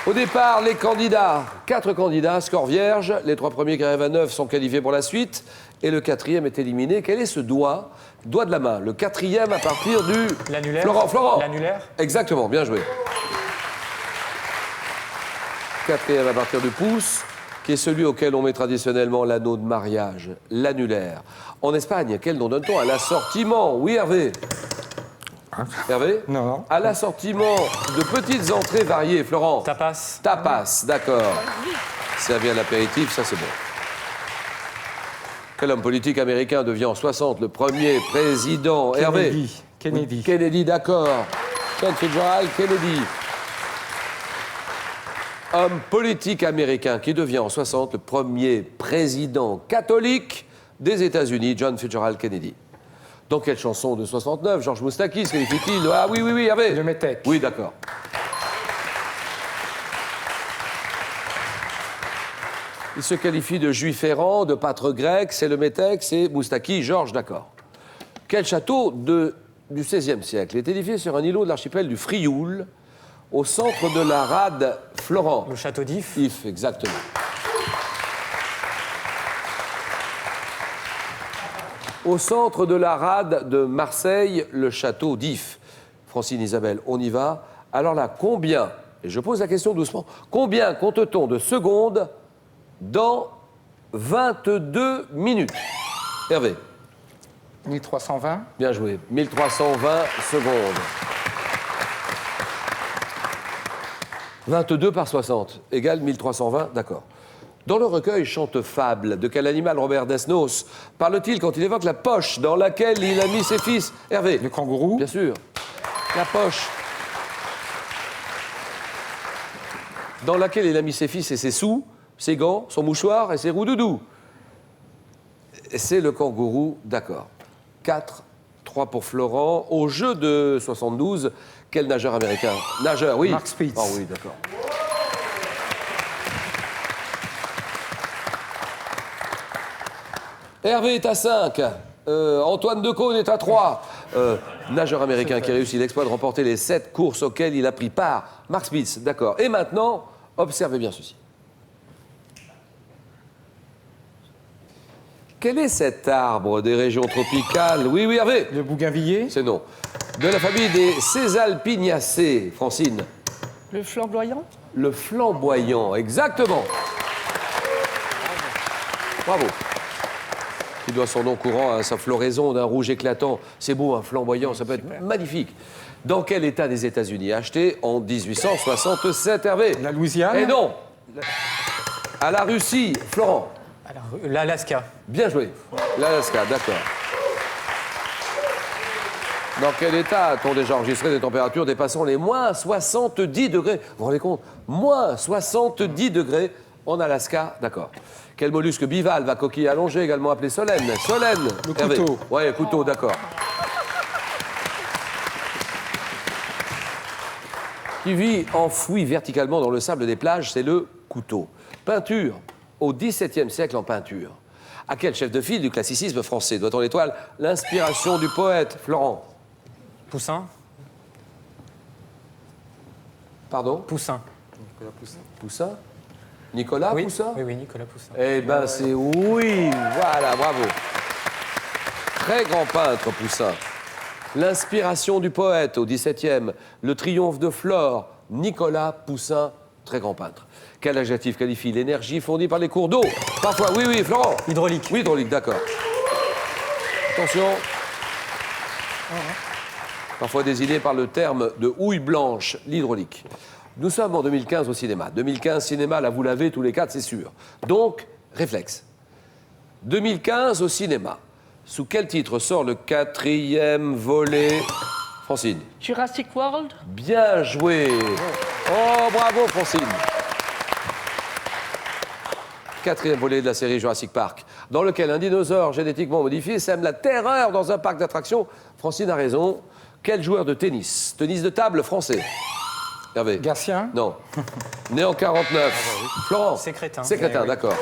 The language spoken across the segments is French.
Au départ, les candidats, 4 candidats, score vierge. Les 3 premiers qui arrivent à 9 sont qualifiés pour la suite. Et le 4e est éliminé. Quel est ce doigt? Doigt de la main. Le 4e à partir du... L'annulaire. Florent. L'annulaire. Exactement, bien joué. 4e à partir du pouce, qui est celui auquel on met traditionnellement l'anneau de mariage, l'annulaire. En Espagne, quel nom donne-t-on à l'assortiment? Oui, Hervé. Hervé? Non. À l'assortiment de petites entrées variées, Florent. Tapas. Tapas, d'accord. Servi à l'apéritif, ça c'est bon. Quel homme politique américain devient en 60 le premier président? Hervé. Kennedy. Kennedy, d'accord. John Fitzgerald Kennedy. Homme politique américain qui devient en 60 le premier président catholique des États-Unis, John Fitzgerald Kennedy. Dans quelle chanson de 69, Georges Moustaki se qualifie-t-il? Ah oui, Hervé. Le métèque. Oui, d'accord. Il se qualifie de juif errant, de pâtre grec, c'est le métèque, c'est Moustaki, Georges, d'accord. Quel château du XVIe siècle est édifié sur un îlot de l'archipel du Frioul, au centre de la rade Florent? Le château d'If. If, exactement. Au centre de la rade de Marseille, le château d'If. Francine, Isabelle, on y va. Alors là, combien, et je pose la question doucement, combien compte-t-on de secondes dans 22 minutes? Hervé. 1320. Bien joué. 1320 secondes. 22 par 60 égale 1320, d'accord. Dans le recueil Chante fable, de quel animal Robert Desnos parle-t-il quand il évoque la poche dans laquelle il a mis ses fils? Hervé. Le kangourou. Bien sûr. La poche dans laquelle il a mis ses fils et ses sous, ses gants, son mouchoir et ses roues-doudou. C'est le kangourou, d'accord. 4, 3 pour Florent. Au jeu de 72, quel nageur américain? Nageur, oui. Mark Spitz. Oh oui, d'accord. Hervé est à 5. Antoine Decaune est à 3. Nageur américain qui réussit l'exploit de remporter les 7 courses auxquelles il a pris part. Mark Spitz, d'accord. Et maintenant, observez bien ceci. Quel est cet arbre des régions tropicales? Oui, Hervé. Le bougainvillier. C'est non. De la famille des Césalpiniacées, Francine. Le flamboyant. Le flamboyant, exactement. Bravo. Qui doit son nom courant à sa floraison d'un rouge éclatant. C'est beau, un flamboyant, ça peut être magnifique. Dans quel état des États-Unis? Acheté en 1867, Hervé? La Louisiane. Et non. À la Russie, Florent. Alors, l'Alaska. Bien joué. L'Alaska, d'accord. Dans quel état a-t-on déjà enregistré des températures dépassant les moins 70 degrés? Vous vous rendez compte? Moins 70 degrés en Alaska, d'accord. Quel mollusque bivalve à coquille allongée, également appelé solène? Solène. Le couteau. Oui, couteau, d'accord. Qui vit enfoui verticalement dans le sable des plages, c'est le couteau. Peinture, au XVIIe siècle en peinture. À quel chef de file du classicisme français doit-on l'étoile l'inspiration du poète? Florent. Poussin. Pardon? Poussin. Poussin? Nicolas Oui. Poussin? Oui, Nicolas Poussin. Eh ben c'est oui, voilà, bravo. Très grand peintre, Poussin. L'inspiration du poète au XVIIe, le triomphe de Flore, Nicolas Poussin, très grand peintre. Quel adjectif qualifie l'énergie fournie par les cours d'eau? Parfois, oui, Florent. Hydraulique. Oui, hydraulique, d'accord. Attention. Parfois désigné par le terme de houille blanche, l'hydraulique. Nous sommes en 2015 au cinéma. 2015, cinéma, là, vous l'avez tous les quatre, c'est sûr. Donc, réflexe. 2015 au cinéma. Sous quel titre sort le 4e volet? Francine. Jurassic World. Bien joué. Oh, bravo, Francine. 4e volet de la série Jurassic Park, dans lequel un dinosaure génétiquement modifié sème la terreur dans un parc d'attractions. Francine a raison. Quel joueur de tennis? Tennis de table français? Hervé. Gatien. Non. Né en 49. Florent. C'est Crétin. C'est Crétin, Oui. d'accord.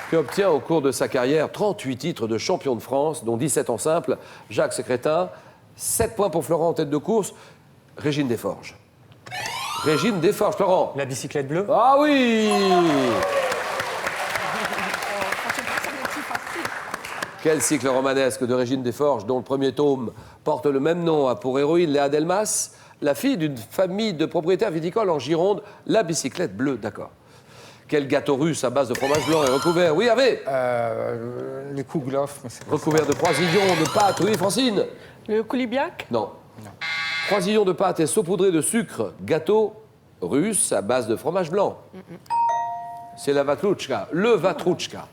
Qui obtient au cours de sa carrière 38 titres de champion de France, dont 17 en simple. Jacques Sécrétin. 7 points pour Florent en tête de course. Régine Desforges. Régine Desforges, Florent. La bicyclette bleue. Ah oui! Quel cycle romanesque de Régine Desforges, dont le premier tome porte le même nom, a pour héroïne Léa Delmas, la fille d'une famille de propriétaires viticoles en Gironde, la bicyclette bleue, d'accord. Quel gâteau russe à base de fromage blanc est recouvert? Oui, Hervé. Le Kouglof. mais c'est pas Recouvert de croisillons de pâte. Oui, Francine. Le coulibiac. Non. Croisillons de pâte et saupoudrés de sucre. Gâteau russe à base de fromage blanc. C'est la vatrouchka. Le vatrouchka.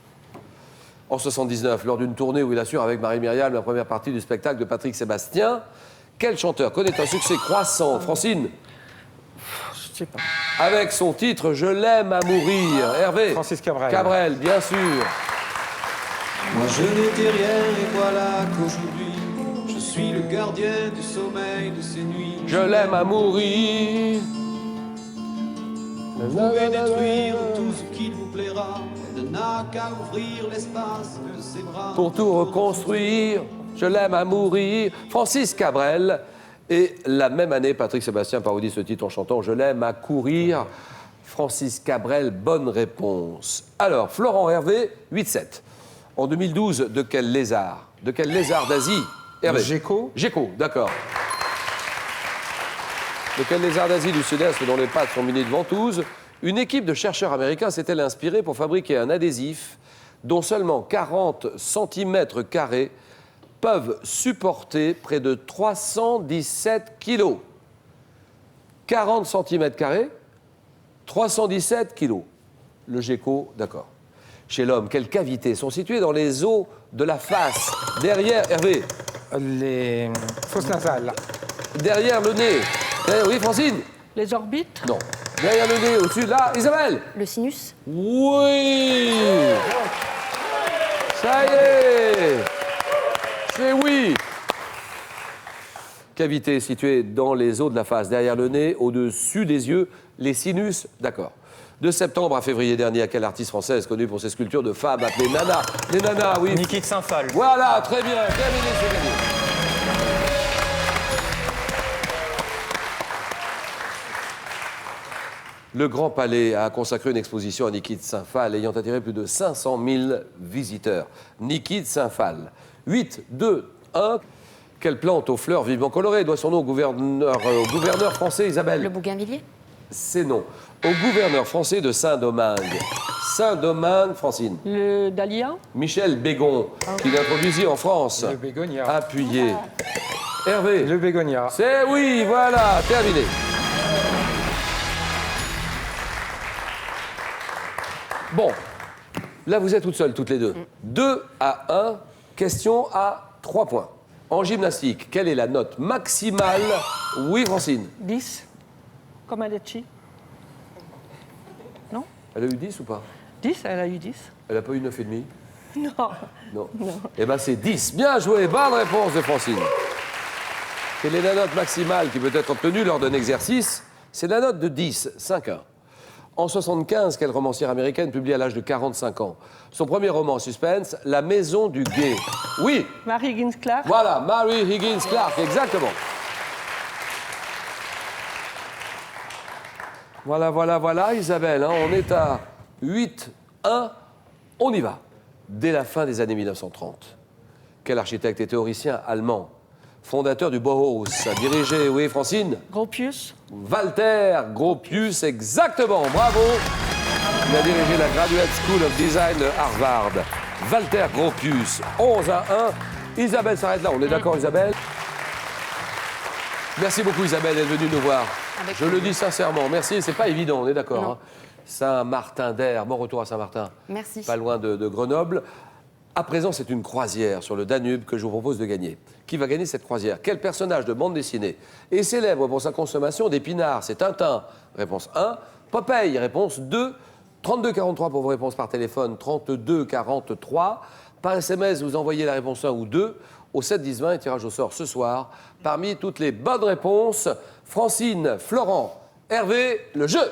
En 79, lors d'une tournée où il assure avec Marie-Myriam la première partie du spectacle de Patrick Sébastien, quel chanteur connaît un succès croissant? Francine. Je sais pas. Avec son titre « Je l'aime à mourir ». Hervé. Francis Cabrel. Cabrel, bien sûr. Moi je n'étais rien et voilà qu'aujourd'hui je suis le gardien du sommeil de ces nuits. Je l'aime à mourir. Vous pouvez détruire tout ce qu'il vous plaira. Elle n'a qu'à ouvrir l'espace de ses bras. Pour tout reconstruire, je l'aime à mourir. Francis Cabrel. Et la même année, Patrick Sébastien parodie ce titre en chantant « Je l'aime à courir ». Francis Cabrel, bonne réponse. Alors, Florent Hervé, 8-7. En 2012, de quel lézard? De quel lézard d'Asie? Hervé. Le gecko. Gecko, d'accord. De quel lézard d'Asie du Sud-Est dont les pattes sont munies de ventouses, une équipe de chercheurs américains s'est-elle inspirée pour fabriquer un adhésif dont seulement 40 cm² peuvent supporter près de 317 kilos. 40 cm², 317 kilos. Le gecko, d'accord. Chez l'homme, quelles cavités sont situées dans les os de la face? Derrière, Hervé. Les fosses nasales. Derrière le nez. Oui, Francine? Les orbites. Non. Derrière le nez, au-dessus, là, Isabelle? Le sinus. Oui! Ça y est! C'est oui! Cavité située dans les os de la face, derrière le nez, au-dessus des yeux, les sinus, d'accord. De septembre à février dernier, à quelle artiste française connue pour ses sculptures de femmes appelées Nana? Les Nanas, oui. Niki de Saint-Phal. Voilà, très bien, terminé, c'est gagné. Le Grand Palais a consacré une exposition à Niki de Saint-Phal, ayant attiré plus de 500 000 visiteurs. Niki de Saint-Phal. 8, 2, 1. Quelle plante aux fleurs vivement colorées doit son nom au gouverneur français, Isabelle? Le bougainvillier. C'est non. Au gouverneur français de Saint-Domingue. Saint-Domingue, Francine. Le dahlia. Michel Bégon, qui l'introduisit en France. Le bégonia. Appuyé. Hervé. Le bégonia. C'est oui, voilà, terminé. Bon, là vous êtes toutes seules, toutes les deux. 2 à 1, question à 3 points. En gymnastique, quelle est la note maximale? Oui, Francine. 10. Comme Alessi. Non? Elle a eu 10 ou pas? 10, elle a eu 10. Elle n'a pas eu 9,5? Non. Non. Eh bien, c'est 10. Bien joué, bonne réponse de Francine. Quelle est la note maximale qui peut être obtenue lors d'un exercice? C'est la note de 10, 5-1. En 1975, quelle romancière américaine publie à l'âge de 45 ans son premier roman suspense, La Maison du Guet? Oui, Mary Higgins Clark. voilà, Mary Higgins Clark, exactement. Voilà, voilà, voilà, Isabelle, hein, on est à 8-1, on y va. Dès la fin des années 1930, quel architecte et théoricien allemand, fondateur du Bauhaus, a dirigé, oui, Francine? Gropius. Walter Gropius, exactement, bravo. Il a dirigé la Graduate School of Design de Harvard. Walter Gropius, 11 à 1. Isabelle s'arrête là, on est d'accord, Isabelle? Merci beaucoup, Isabelle, d'être venue nous voir. Avec Je le dis sincèrement, merci, c'est pas évident, on est d'accord. Non. Hein. Saint-Martin-d'Air, bon retour à Saint-Martin. Merci. Pas loin de Grenoble. À présent, c'est une croisière sur le Danube que je vous propose de gagner. Qui va gagner cette croisière? Quel personnage de bande dessinée est célèbre pour sa consommation d'épinards? C'est Tintin, réponse 1. Popeye, réponse 2. 32-43 pour vos réponses par téléphone, 32-43. Par SMS, vous envoyez la réponse 1 ou 2 au 7-10-20 et tirage au sort ce soir. Parmi toutes les bonnes réponses, Francine, Florent, Hervé, le jeu.